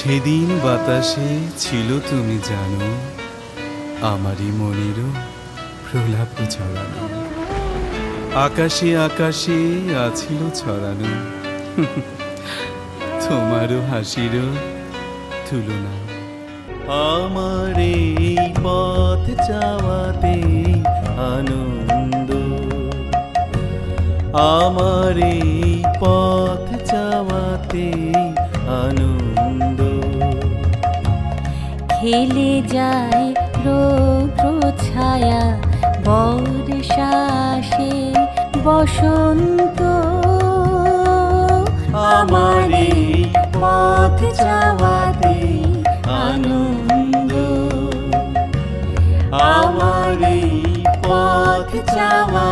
সেদিন বাতাসে ছিল তুমি জানো, আমারই মনেরও প্রলাপ ছড়ানো। আকাশে আকাশে আছিল ছড়ানো তোমারও হাসিরও তুলনা। আমার এই পথ চাওয়াতে আনন্দ, আমার এই পথ চাওয়াতে আনন্দ। খেলে যায় রৌদ্র ছায়া বর্ষাসে বসন্ত। আমার এই পথ চাওয়াতে আনন্দ, আমার এই পথ চাওয়া।